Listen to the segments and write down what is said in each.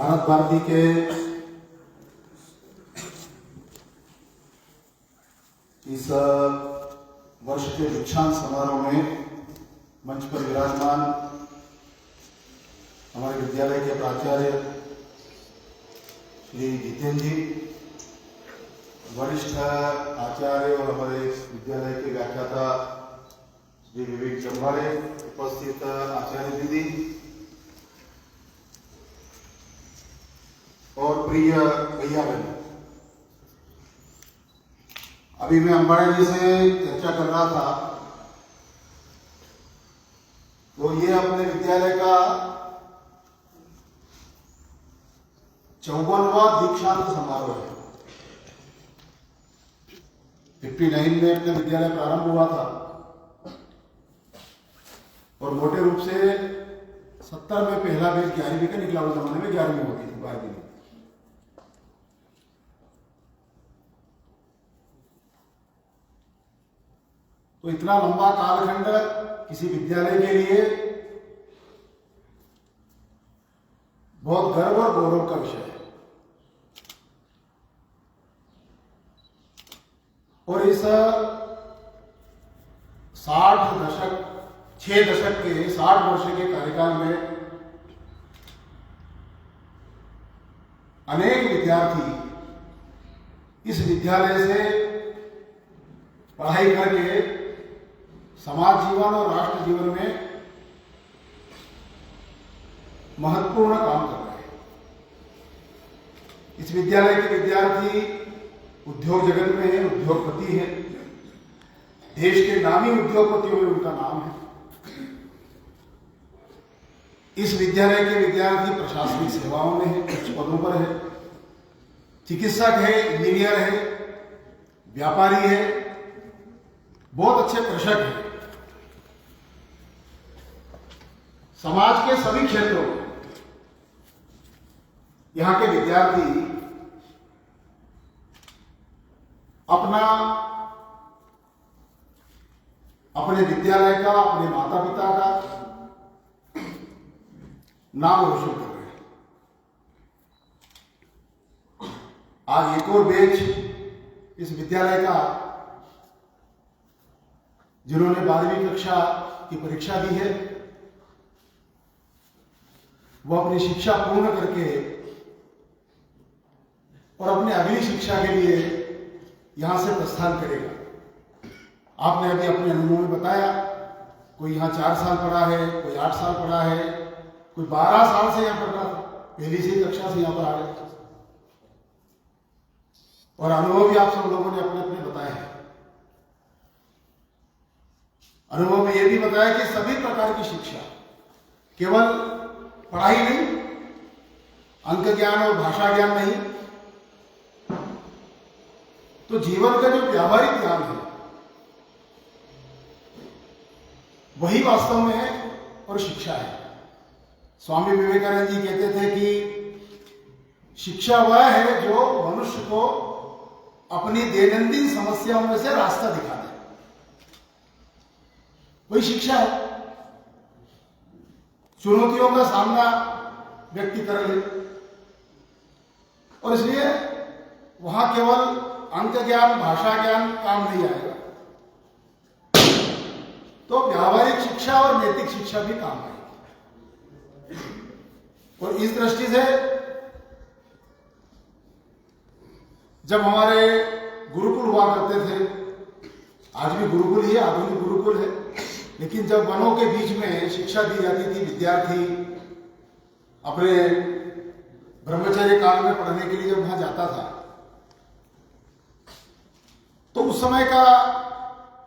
भारत भारती के इस वर्ष के दीक्षांत समारोह में मंच पर विराजमान हमारे विद्यालय के प्राचार्य श्री जितेंद्र जी, वरिष्ठ आचार्य और हमारे विद्यालय के व्याख्याता श्री विवेक जम्बाड़े, उपस्थित आचार्य दीदी और प्रिय भैया बहन। अभी मैं अंबाड़े जी से चर्चा कर रहा था तो ये अपने विद्यालय का 54वां दीक्षांत समारोह है। 59 में अपने विद्यालय प्रारंभ हुआ था और मोटे रूप से 70 में पहला बैच 11वीं का निकला। उस जमाने में 11वीं होती थी, 12वीं। तो इतना लंबा कालखंड किसी विद्यालय के लिए बहुत गर्व और गौरव का विषय है। और इस 6 दशक के 60 वर्ष के कार्यकाल में अनेक विद्यार्थी इस विद्यालय से पढ़ाई करके समाज जीवन और राष्ट्र जीवन में महत्वपूर्ण काम कर रहे हैं। इस विद्यालय के विद्यार्थी उद्योग जगत में है, उद्योगपति है। देश के नामी उद्योगपतियों में उनका नाम है। इस विद्यालय के विद्यार्थी प्रशासनिक सेवाओं में है, उच्च पदों पर है, चिकित्सक है, इंजीनियर है, व्यापारी है, बहुत अच्छे कृषक हैं। समाज के सभी क्षेत्रों में यहां के विद्यार्थी अपने विद्यालय का, अपने माता पिता का नाम रोशन कर रहे हैं। आज एक और बैच इस विद्यालय का जिन्होंने 12वीं कक्षा की परीक्षा दी है वो अपनी शिक्षा पूर्ण करके और अपने अगली शिक्षा के लिए यहां से प्रस्थान करेगा। आपने अभी अपने अनुभव में बताया, कोई यहां 4 साल पढ़ा है, कोई 8 साल पढ़ा है, कोई 12 साल से यहां पढ़ रहा था, पहली से कक्षा से यहां पर आ गए। और अनुभव भी आप सब लोगों ने अपने अपने बताए हैं। अनुभव में यह भी बताया कि सभी प्रकार की शिक्षा, केवल पढ़ाई नहीं, अंक ज्ञान और भाषा ज्ञान नहीं, तो जीवन का जो व्यावहारिक ज्ञान है वही वास्तव में है और शिक्षा है। स्वामी विवेकानंद जी कहते थे कि शिक्षा वह है जो मनुष्य को अपनी दैनंदिन समस्याओं में से रास्ता दिखा दे, वही शिक्षा है। चुनौतियों का सामना व्यक्ति कर ले, और इसलिए वहां केवल अंक ज्ञान, भाषा ज्ञान काम नहीं आएगा, तो व्यावहारिक शिक्षा और नैतिक शिक्षा भी काम आएगी। और इस दृष्टि से जब हमारे गुरुकुल हुआ करते थे, आज भी गुरुकुल ही है, आधुनिक गुरुकुल है, लेकिन जब वनों के बीच में शिक्षा दी जाती थी, विद्यार्थी अपने ब्रह्मचर्य काल में पढ़ने के लिए जब वहां जाता था, तो उस समय का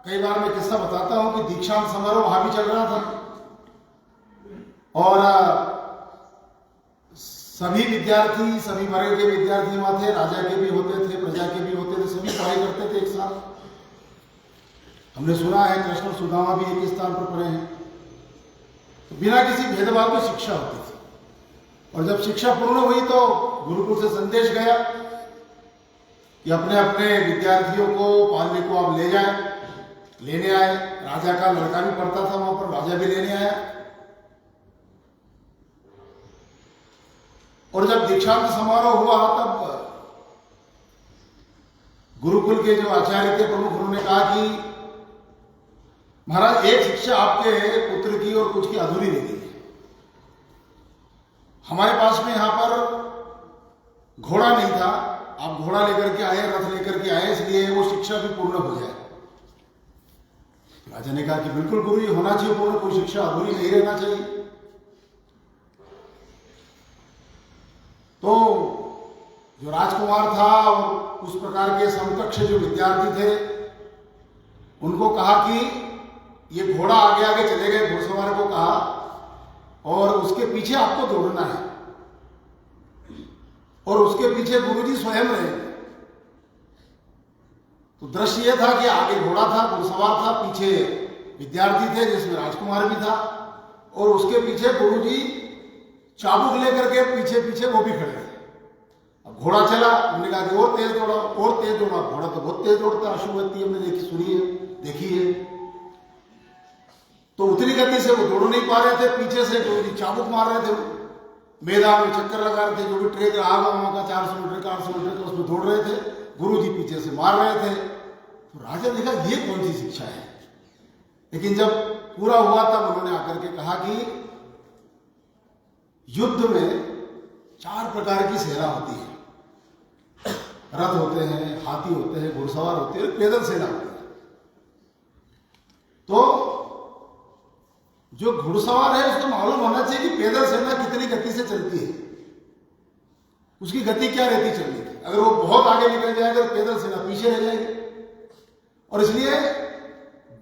कई बार मैं किस्सा बताता हूं कि दीक्षांत समारोह वहां भी चल रहा था और सभी विद्यार्थी, सभी वर्ग के विद्यार्थी वहां थे। राजा के भी होते थे, प्रजा के भी होते थे, सभी पढ़ाई करते थे एक साथ। हमने सुना है कृष्ण और सुदामा भी एक ही स्थान पर पढ़े हैं। तो बिना किसी भेदभाव की शिक्षा होती थी, और जब शिक्षा पूर्ण हुई तो गुरुकुल से संदेश गया कि अपने अपने विद्यार्थियों को, पालने को आप ले जाए, लेने आए। राजा का लड़का भी पढ़ता था वहां पर, राजा भी लेने आया। और जब दीक्षांत समारोह हुआ तब गुरुकुल के जो आचार्य थे प्रमुख, उन्होंने कहा कि महाराज एक शिक्षा आपके पुत्र की और कुछ की अधूरी रह गई है। हमारे पास में यहां पर घोड़ा नहीं था, आप घोड़ा लेकर के आए, रथ लेकर के आए, इसलिए वो शिक्षा भी पूर्ण हो जाए। राजा ने कहा कि बिल्कुल गुरु, ये होना चाहिए पूर्ण, कोई शिक्षा अधूरी नहीं रहना चाहिए। तो जो राजकुमार था और उस प्रकार के समकक्ष जो विद्यार्थी थे, उनको कहा कि ये घोड़ा आगे आगे चले गए, घुड़सवार को कहा, और उसके पीछे आपको दौड़ना है, और उसके पीछे गुरुजी स्वयं रहे। तो दृश्य यह था कि आगे घोड़ा था, घुड़सवार था, पीछे विद्यार्थी थे जिसमें राजकुमार भी था, और उसके पीछे गुरुजी चाबुक लेकर के पीछे पीछे वो भी खड़े थे। अब घोड़ा चला, हमने कहा कि और तेज दौड़ा, और तेज दौड़ा। घोड़ा तो बहुत तेज दौड़ता, अशुभती हमने सुनी है, देखी है। तो उतनी गति से वो दौड़ नहीं पा रहे थे, पीछे से गुरुजी चाबुक मार रहे थे, मैदान में चक्कर लगा रहे थे, जो भी ट्रेक रहा वहां का 400 मीटर का 800 मीटर का उसमें दौड़ रहे थे, गुरुजी पीछे से मार रहे थे। तो राजा ने कहा ये कौन सी शिक्षा है। लेकिन जब पूरा हुआ तब उन्होंने आकर के कहा कि युद्ध में 4 प्रकार की सेना होती है, रथ होते हैं, हाथी होते हैं, घुड़सवार होते हैं, पैदल सेना होती है। तो जो घुड़सवार है उसको मालूम होना चाहिए कि पैदल सेना कितनी गति से चलती है, उसकी गति क्या रहती चलने की। अगर वो बहुत आगे निकल जाएगा तो पैदल सेना पीछे रह जाएगी। और इसलिए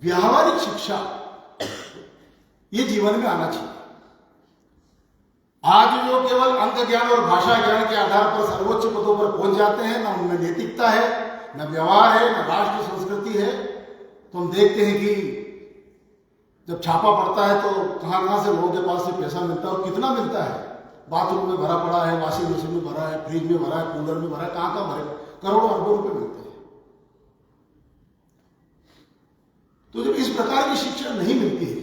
व्यावहारिक शिक्षा ये जीवन में आना चाहिए। आज जो केवल अंक ज्ञान और भाषा ज्ञान के आधार पर सर्वोच्च पदों पर पहुंच जाते हैं, ना उनमें नैतिकता है, न व्यवहार है, न राष्ट्र संस्कृति है। तो हम देखते हैं कि जब छापा पड़ता है तो कहां कहां से लोगों के पास से पैसा मिलता है, और कितना मिलता है। बाथरूम में भरा पड़ा है, वॉशिंग मशीन में भरा है, फ्रिज में भरा है, कूलर में भरा है, कहां कहां भरे, करोड़ों अरबों रुपए मिलते हैं। तो जब इस प्रकार की शिक्षा नहीं मिलती है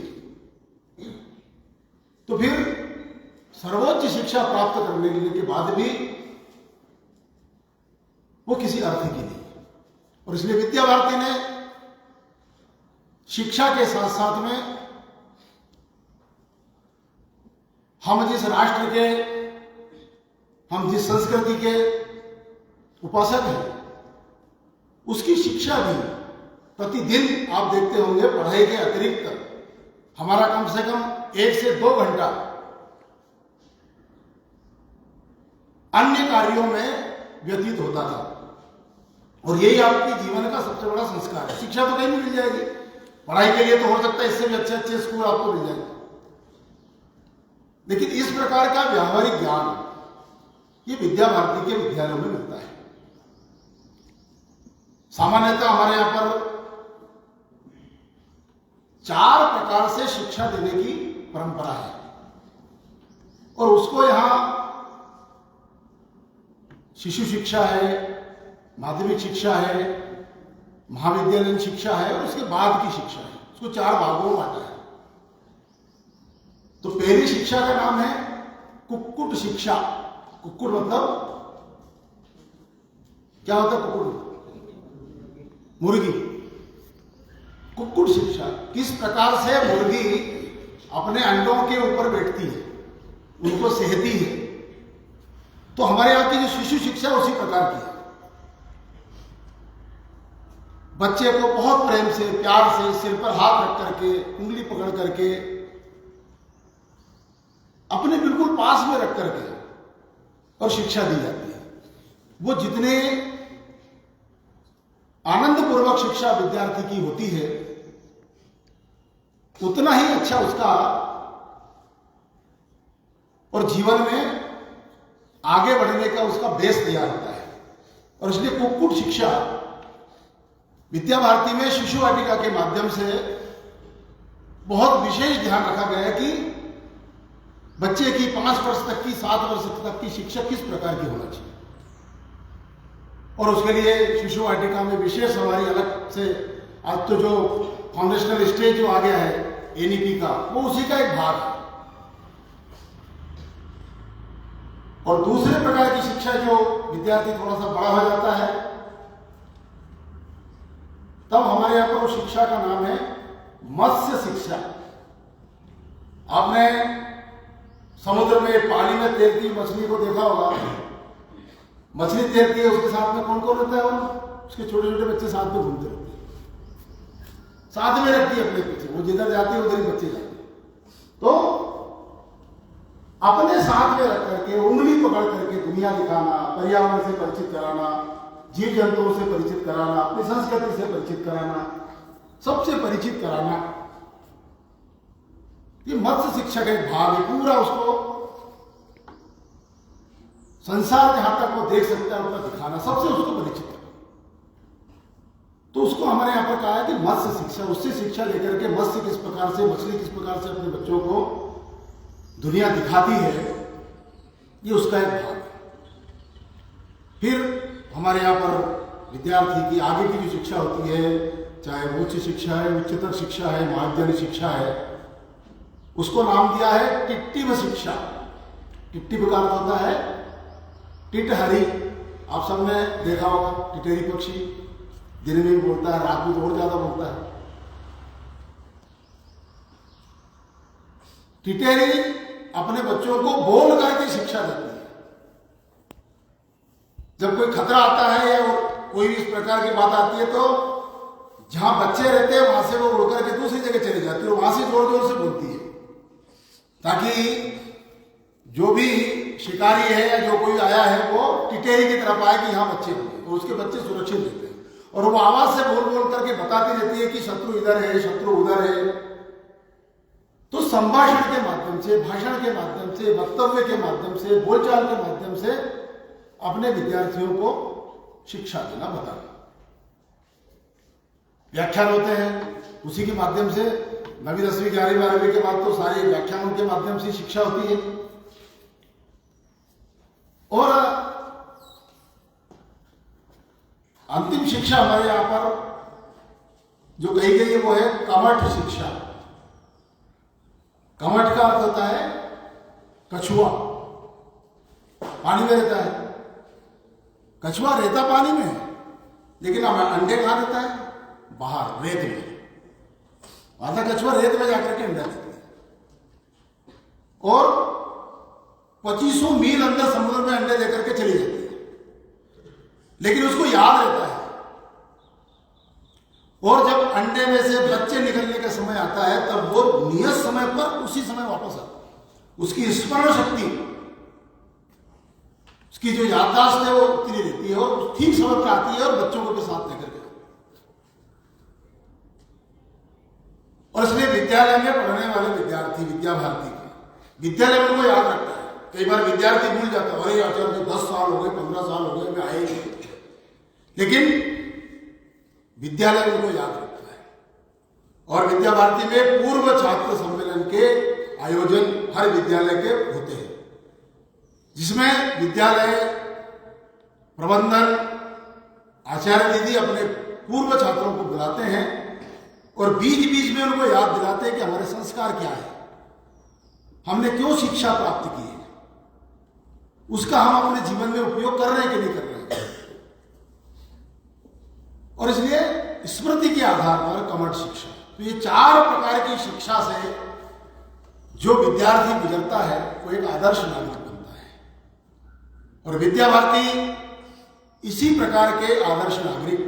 तो फिर सर्वोच्च शिक्षा प्राप्त करने के बाद भी वो किसी अर्थ की नहीं। और इसलिए विद्या भारती ने शिक्षा के साथ साथ में हम जिस राष्ट्र के, हम जिस संस्कृति के उपासक हैं, उसकी शिक्षा भी प्रतिदिन आप देखते होंगे पढ़ाई के अतिरिक्त हमारा कम से कम 1 से 2 घंटा अन्य कार्यों में व्यतीत होता था। और यही आपके जीवन का सबसे बड़ा संस्कार है। शिक्षा तो कहीं भी मिल जाएगी, पढ़ाई के लिए तो हो सकता है इससे भी अच्छे अच्छे स्कूल आपको मिल जाएंगे, लेकिन इस प्रकार का व्यावहारिक ज्ञान ये विद्या भारती के विद्यालयों में मिलता है। सामान्यतः हमारे यहां पर 4 प्रकार से शिक्षा देने की परंपरा है, और उसको यहां शिशु शिक्षा है, माध्यमिक शिक्षा है, महाविद्यालयीन शिक्षा है, और उसके बाद की शिक्षा है। उसको 4 भागों में बांटा है। तो पहली शिक्षा का नाम है कुक्कुट शिक्षा। कुक्कुट मतलब क्या होता है? कुक्कुट मुर्गी। कुक्कुट शिक्षा, किस प्रकार से मुर्गी अपने अंडों के ऊपर बैठती है, उनको सहती है। तो हमारे यहां की जो शिशु शिक्षा उसी प्रकार की है। बच्चे को बहुत प्रेम से, प्यार से सिर पर हाथ रख करके, उंगली पकड़ करके, अपने बिल्कुल पास में रख करके और शिक्षा दी जाती है। वो जितने आनंदपूर्वक शिक्षा विद्यार्थी की होती है, उतना ही अच्छा उसका और जीवन में आगे बढ़ने का उसका बेस तैयार होता है। और इसलिए कुक्कुट शिक्षा विद्या भारती में शिशु वाटिका के माध्यम से बहुत विशेष ध्यान रखा गया है कि बच्चे की 5 वर्ष तक की, 7 वर्ष तक की शिक्षा किस प्रकार की होना चाहिए। और उसके लिए शिशु वाटिका में विशेष हमारी अलग से, आज तो जो फाउंडेशनल स्टेज जो आ गया है एनईपी का, वो उसी का एक भाग है। और दूसरे प्रकार की शिक्षा जो विद्यार्थी थोड़ा सा बड़ा हो जाता है, तब हमारे यहाँ पर वो शिक्षा का नाम है मत्स्य शिक्षा। आपने समुद्र में पानी में तैरती मछली को देखा होगा। मछली तैरती है, उसके साथ में कौन कौन रहता है? और उसके छोटे छोटे बच्चे साथ में घूमते रहते हैं, साथ में रखती है अपने पीछे। वो जिधर जाती है उधर ही बच्चे जाते हैं। तो अपने साथ में रख करके उंगली पकड़ करके दुनिया दिखाना, पर्यावरण से परिचित कराना, जीव जंतुओं से परिचित कराना, अपनी संस्कृति से परिचित कराना, सबसे परिचित कराना, ये मत्स्य शिक्षा का एक भाग है। पूरा उसको संसार जहां तक वो देख सकता है उतना दिखाना, सबसे उसको परिचित करना। तो उसको हमारे यहां पर कहा है कि मत्स्य शिक्षा, उससे शिक्षा लेकर के मत्स्य किस प्रकार से, मछली किस प्रकार से अपने बच्चों को दुनिया दिखाती है, ये उसका एक भाग है। फिर हमारे यहाँ पर विद्यार्थी की आगे की जो शिक्षा होती है, चाहे वो उच्च शिक्षा है, उच्चतर शिक्षा है, महाविद्यालय शिक्षा है, उसको नाम दिया है टिट्टिव शिक्षा। टिट्टिव का अर्थ होता है टिटहरी। आप सबने देखा होगा, टिटहरी पक्षी दिन में भी बोलता है, रात में तो और ज्यादा बोलता है। टिटहरी अपने बच्चों को बोल करके शिक्षा देती है। जब कोई खतरा आता है या कोई भी इस प्रकार की बात आती है, तो जहां बच्चे रहते हैं वहां से वो उड़ करके दूसरी जगह चली जाती है और वहां से जोर जोर से बोलती है, ताकि जो भी शिकारी है या जो कोई आया है वो टिटहरी की तरफ आए कि यहाँ बच्चे होंगे, और उसके बच्चे सुरक्षित रहते हैं। और वो आवाज से बोल बोल करके बताती रहती है कि शत्रु इधर है, शत्रु उधर है। तो संभाषण के माध्यम से, भाषण के माध्यम से, वक्तव्य के माध्यम से, बोलचाल के माध्यम से अपने विद्यार्थियों को शिक्षा देना, बताना। व्याख्यान होते हैं, उसी के माध्यम से 9वीं 10वीं 11वीं 12वीं के बाद तो सारे व्याख्यानों के माध्यम से शिक्षा होती है। और अंतिम शिक्षा हमारे यहां पर जो कही गई है वो है कमठ शिक्षा। कमठ का अर्थ होता है कछुआ। पानी में रहता है कछुआ, रहता पानी में है, लेकिन अंडे कहां रहता है? बाहर रेत में। आधा कछुआ रेत में जाकर के अंडा देती है, और 2500 मील अंदर समुद्र में अंडे देकर के चली जाती है, लेकिन उसको याद रहता है। और जब अंडे में से बच्चे निकलने का समय आता है, तब वो नियत समय पर उसी समय वापस आता है। उसकी स्मरण शक्ति, उसकी जो याददाश्त है वो उतनी रहती है, और ठीक समय पर आती है और बच्चों को भी साथ लेकर के। और इसलिए विद्यालय में पढ़ने वाले विद्यार्थी, विद्या भारती विद्यालय में उनको याद रखता है। कई बार विद्यार्थी भूल जाता है, अरे आचार्य 10 साल हो गए, 15 साल हो गए, मैं आए नहीं, लेकिन विद्यालय में उनको याद रखता है। और विद्या भारती में पूर्व छात्र सम्मेलन के आयोजन हर विद्यालय के होते हैं, जिसमें विद्यालय प्रबंधन, आचार्य दीदी अपने पूर्व छात्रों को बुलाते हैं और बीच बीच में उनको याद दिलाते हैं कि हमारे संस्कार क्या है, हमने क्यों शिक्षा प्राप्त की है, उसका हम अपने जीवन में उपयोग कर रहे हैं कि नहीं कर रहे हैं। और इसलिए स्मृति के आधार पर कमठ शिक्षा। तो ये 4 प्रकार की शिक्षा से जो विद्यार्थी गुजरता है वो एक आदर्श नागरिक बनता है। और विद्या भारती इसी प्रकार के आदर्श नागरिक,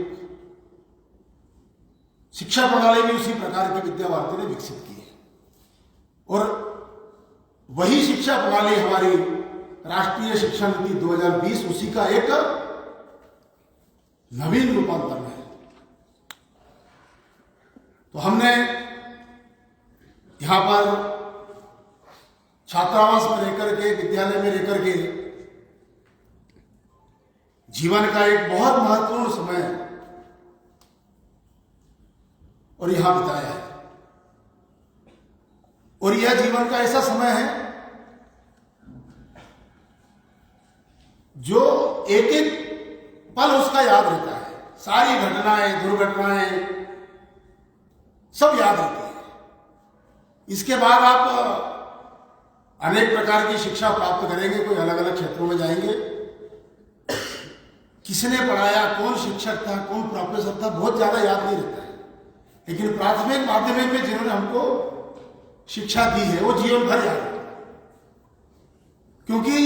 शिक्षा प्रणाली भी उसी प्रकार की विद्या भारती ने विकसित की है। और वही शिक्षा प्रणाली हमारी राष्ट्रीय शिक्षा नीति 2020 उसी का एक नवीन रूपांतरण है। तो हमने यहां पर छात्रावास में रहकर के, विद्यालय में रहकर के जीवन का एक बहुत महत्वपूर्ण समय और यहां बिताया है। और यह जीवन का ऐसा समय है जो एक एक पल उसका याद रहता है। सारी घटनाएं, दुर्घटनाएं सब याद रहती है। इसके बाद आप अनेक प्रकार की शिक्षा प्राप्त करेंगे, कोई अलग अलग क्षेत्रों में जाएंगे। किसने पढ़ाया, कौन शिक्षक था, कौन प्रोफेसर था, बहुत ज्यादा याद नहीं रहता है, लेकिन प्राथमिक माध्यमिक में जिन्होंने हमको शिक्षा दी है वो जीवन भर याद है, क्योंकि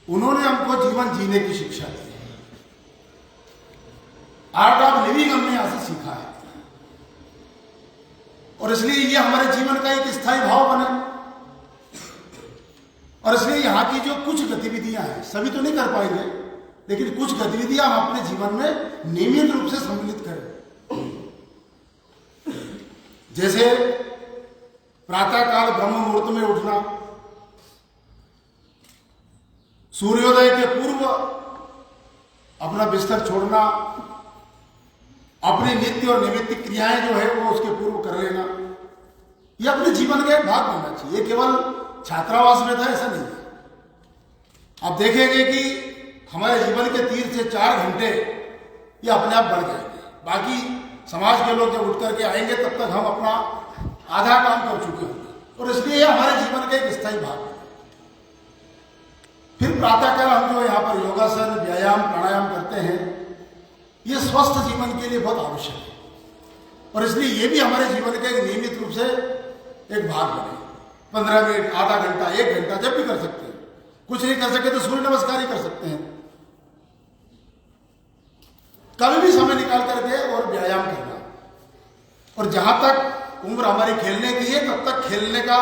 उन्होंने हमको जीवन जीने की शिक्षा दी है। आर्ट ऑफ लिविंग हमने यहां से सीखा है, और इसलिए ये हमारे जीवन का एक स्थायी भाव बने। और इसलिए यहां की जो कुछ गतिविधियां हैं, सभी तो नहीं कर पाएंगे, लेकिन कुछ गतिविधियां हम अपने जीवन में नियमित रूप से सम्मिलित करें। जैसे प्रातःकाल ब्रह्म मुहूर्त में उठना, सूर्योदय के पूर्व अपना बिस्तर छोड़ना, अपनी नित्य और नैमित्तिक क्रियाएं जो है वो उसके पूर्व कर लेना, ये अपने जीवन का एक भाग बनना चाहिए। केवल छात्रावास में था ऐसा नहीं है। आप देखेंगे कि हमारे जीवन के 3 से 4 घंटे ये अपने आप बढ़ जाएंगे। बाकी समाज के लोग जब उठ करके आएंगे तब तक हम अपना आधा काम कर चुके होंगे, और इसलिए हमारे जीवन का एक स्थायी भाग है। फिर प्रातःकाल हम जो यहाँ पर योगासन, व्यायाम, प्राणायाम करते हैं, ये स्वस्थ जीवन के लिए बहुत आवश्यक है, और इसलिए ये भी हमारे जीवन का एक नियमित रूप से एक भाग बने। 15 मिनट, आधा घंटा, 1 घंटा जब भी कर सकते हैं। कुछ नहीं कर सके तो सूर्य नमस्कार ही कर सकते हैं, कभी भी समय निकाल करके और व्यायाम करना। और जहां तक उम्र हमारी खेलने की है तब तक खेलने का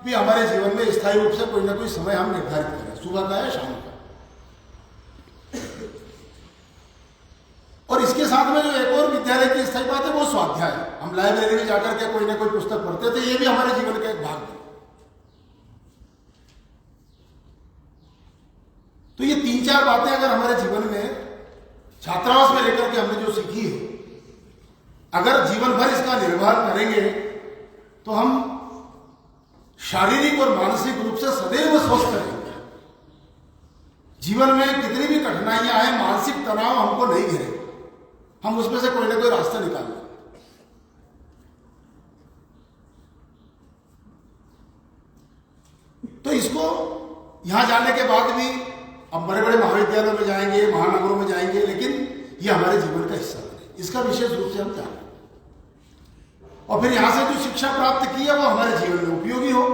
भी हमारे जीवन में स्थायी रूप से कोई ना कोई समय हम निर्धारित करें, सुबह का या शाम का। और इसके साथ में जो एक और विद्यालय की स्थायी बात है वो स्वाध्याय। हम लाइब्रेरी में जाकर के कोई ना कोई पुस्तक पढ़ते थे, ये भी हमारे जीवन का एक भाग है। तो ये 3-4 बातें अगर हमारे जीवन में छात्रावास में लेकर के हमने जो सीखी है, अगर जीवन भर इसका निर्वहन करेंगे तो हम शारीरिक और मानसिक रूप से सदैव स्वस्थ रहेंगे। जीवन में कितनी भी कठिनाइयां आए, मानसिक तनाव हमको नहीं घेरे, हम उसमें से कोई ना कोई रास्ता निकाल लें। तो इसको यहां जाने के बाद भी हम बड़े बड़े महाविद्यालयों में जाएंगे, महानगरों में जाएंगे, लेकिन ये हमारे जीवन का हिस्सा बने, इसका विशेष रूप से हम जानें। और फिर यहां से जो शिक्षा प्राप्त की है वो हमारे जीवन में उपयोगी हो।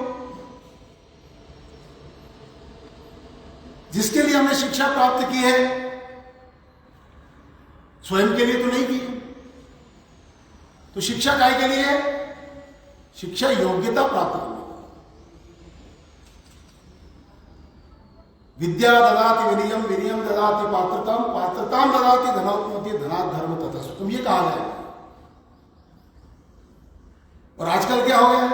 जिसके लिए हमने शिक्षा प्राप्त की है स्वयं के लिए तो नहीं की। तो शिक्षा काय के लिए है? शिक्षा योग्यता प्राप्त करने। विद्या ददाति विनयम, विनयम ददाति पात्रताम, पात्रताम ददाति धनोत्पत्ति, धनात् धर्म तथा सुखम, ये कहा जाए। और आजकल क्या हो गया?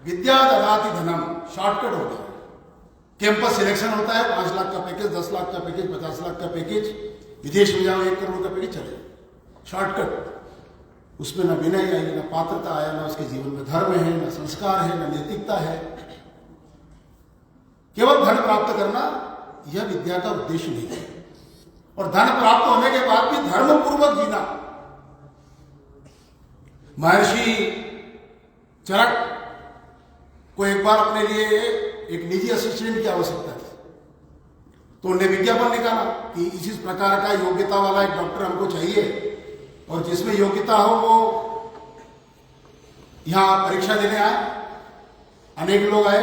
विद्या ददाति धनम शॉर्टकट हो गया। कैंपस सिलेक्शन होता है, 5 लाख का पैकेज, 10 लाख का पैकेज, 50 लाख का पैकेज, विदेश में जाओ 1 करोड़ का पैकेज, चले शॉर्टकट। उसमें ना विनय आई, ना पात्रता आया, ना उसके जीवन में धर्म है, ना संस्कार है, ना नैतिकता है। केवल धन प्राप्त करना यह विद्या का उद्देश्य नहीं है। और धन प्राप्त होने के बाद भी धर्म पूर्वक जीना। महर्षि चरक को एक बार अपने लिए एक निजी असिस्टेंट की आवश्यकता थी, तो उन्होंने विज्ञापन निकाला कि इस प्रकार का योग्यता वाला एक डॉक्टर हमको चाहिए, और जिसमें योग्यता हो वो यहां परीक्षा देने आए। अनेक लोग आए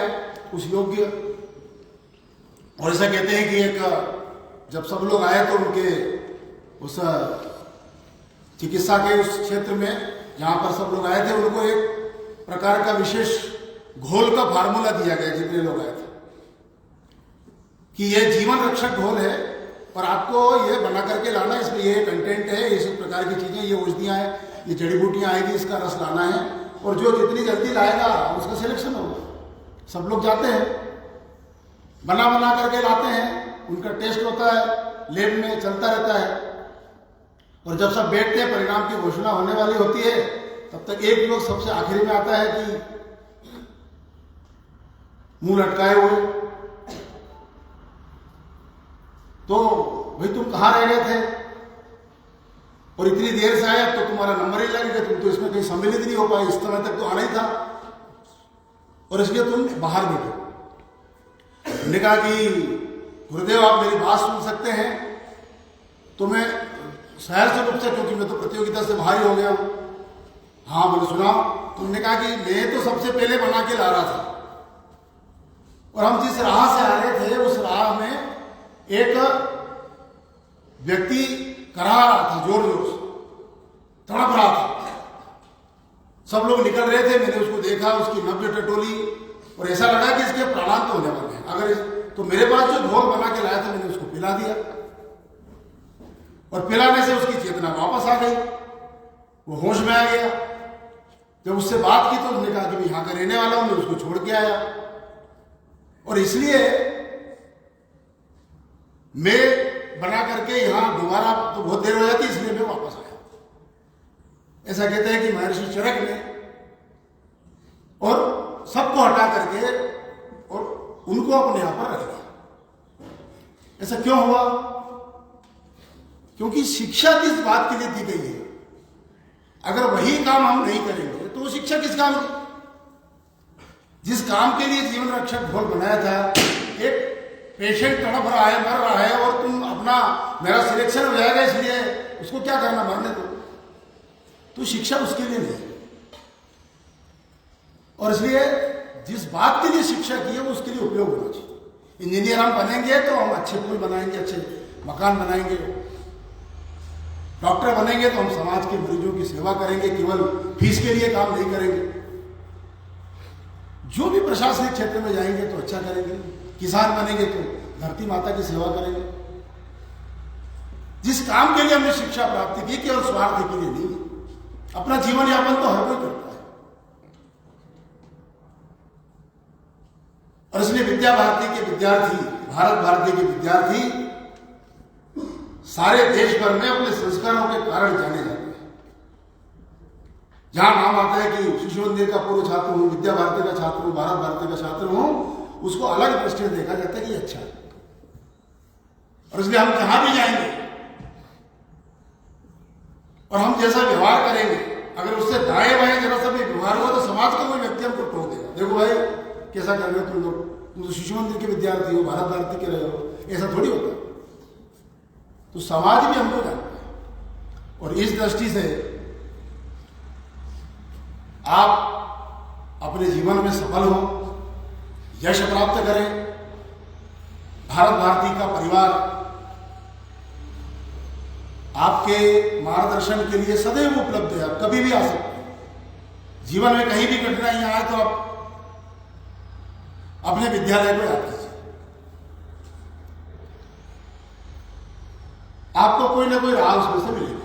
उस योग्य, और ऐसा कहते हैं कि एक जब सब लोग आए तो उनके उस चिकित्सा के उस क्षेत्र में जहां पर सब लोग आए थे, उनको एक प्रकार का विशेष घोल का फार्मूला दिया गया जितने लोग आए थे, कि यह जीवन रक्षक घोल है और आपको ये बना करके लाना, इसमें ये कंटेंट है, इस प्रकार की चीजें, ये औषधियां हैं, ये जड़ी बूटियां आएगी, इसका रस लाना है, और जो जितनी जल्दी लाएगा उसका सिलेक्शन होगा। सब लोग जाते हैं, बना करके लाते हैं, उनका टेस्ट होता है, लैब में चलता रहता है, और जब सब बैठते हैं, परिणाम की घोषणा होने वाली होती है, तब तक एक लोग सबसे आखिरी में आता है कि मुंह लटकाए हुए, तो भाई तुम कहां रह गए थे और इतनी देर से आए, तो तुम्हारा नंबर ही लग गया, तुम तो इसमें कहीं सम्मिलित नहीं हो पाए, इस समय तक तो आना ही था। और इसलिए तुम बाहर बैठो। हमने कहा कि गुरुदेव आप मेरी बात सुन सकते हैं? तो मैं सहर्ष रूप से, क्योंकि मैं तो प्रतियोगिता से बाहर ही हो गया हूँ। हाँ बोले सुनाओ। तुमने कहा कि मैं तो सबसे पहले बना के ला रहा था, और हम जिस राह से आ रहे थे उस राह में एक व्यक्ति करा रहा था, जोर जोर से तड़प रहा था। सब लोग निकल रहे थे, मैंने उसको देखा, उसकी नब्ज टटोली और ऐसा लगा कि इसके प्राणांत होने वाले हैं। तो मेरे पास जो घोल बना के लाया था मैंने उसको पिला दिया, और पिलाने से उसकी चेतना वापस आ गई, वो होश में आ गया। जब उससे बात की तो उसने कहा कि मैं यहां का रहने वाला हूं, मैं उसको छोड़ के आया, और इसलिए मैं बना करके यहां दोबारा तो बहुत देर हो जाती, इसलिए मैं वापस आया। ऐसा कहते हैं कि महर्षि चरक ने, और सबको हटा करके और उनको अपने यहां पर रख दिया। ऐसा क्यों हुआ? क्योंकि शिक्षा किस बात के लिए दी गई है? अगर वही काम हम नहीं करेंगे तो वो शिक्षा किस काम की? जिस काम के लिए जीवन रक्षक घोल बनाया था, एक पेशेंट तड़प रहा है, मर रहा है, और तुम अपना मेरा सिलेक्शन हो जाएगा इसलिए उसको क्या करना, मरने दो। तो शिक्षा उसके लिए नहीं। और इसलिए जिस बात के लिए शिक्षा की है वो उसके लिए उपयोग होना चाहिए। इंजीनियर हम बनेंगे तो हम अच्छे पुल बनाएंगे, अच्छे मकान बनाएंगे। डॉक्टर बनेंगे तो हम समाज के मरीजों की सेवा करेंगे, केवल फीस के लिए काम नहीं करेंगे। जो भी प्रशासनिक क्षेत्र में जाएंगे तो अच्छा करेंगे। किसान बनेंगे तो धरती माता की सेवा करेंगे। जिस काम के लिए हमने शिक्षा प्राप्त की, केवल स्वार्थ के लिए नहीं। अपना जीवन यापन तो हर कोई करता है, और इसलिए विद्या भारती के विद्यार्थी, भारत भारती के विद्यार्थी सारे देश भर में अपने संस्कारों के कारण जाने जाते हैं। जहां नाम आता है कि शिशु मंदिर का पूर्व छात्र हूं, विद्या भारती का छात्र हूं, भारत भारती का छात्र हूं, उसको अलग दृष्टि से देखा जाता है कि अच्छा है। और इसलिए हम जहां भी जाएंगे और हम जैसा व्यवहार करेंगे, अगर उससे दाएं बाएं जरा सा भी व्यवहार हुआ तो समाज का कोई व्यक्ति हमको टोक देगा, देखो भाई कैसा कर रहे हो तुम लोग, तुम तो शिशु मंदिर के विद्यार्थी हो, भारत भारती के रहे हो। ऐसा थोड़ी होता है। तो समाज भी हमको जानता है, और इस दृष्टि से आप अपने जीवन में सफल हो, यश प्राप्त करें। भारत भारती का परिवार आपके मार्गदर्शन के लिए सदैव उपलब्ध है। आप कभी भी आ सकते हैं। जीवन में कहीं भी कठिनाइयां आए तो आप अपने विद्यालय को याद कीजिए। आपको कोई ना कोई राह उसमें से मिलेगी।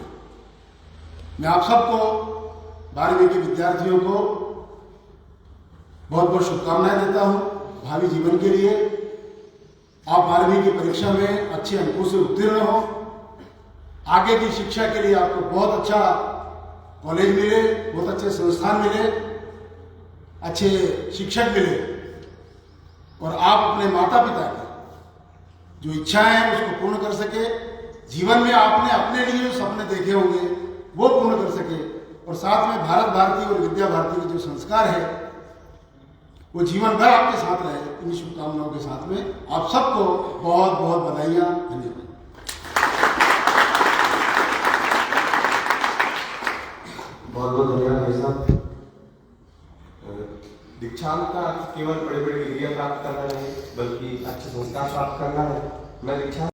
मैं आप सबको, 12वीं के विद्यार्थियों को बहुत बहुत शुभकामनाएं देता हूं भावी जीवन के लिए। आप 12वीं की परीक्षा में अच्छे अंकों से उत्तीर्ण हो। आगे की शिक्षा के लिए आपको बहुत अच्छा कॉलेज मिले, बहुत अच्छे संस्थान मिले, अच्छे शिक्षक मिले, और आप अपने माता पिता की जो इच्छाएं हैं उसको पूर्ण कर सके। जीवन में आपने अपने लिए जो सपने देखे होंगे वो पूर्ण कर सके, और साथ में भारत भारती और विद्या भारती के जो संस्कार है वो जीवन भर आपके साथ रहे। इन शुभकामनाओं के साथ में आप सबको बहुत बहुत बधाइयां। धन्यवाद। बहुत बहुत धन्यवाद भाई साहब। दीक्षांत का अर्थ केवल बड़े बड़े डिग्रियां प्राप्त करना नहीं, बल्कि अच्छे संस्कार प्राप्त करना है। मैं दीक्षांत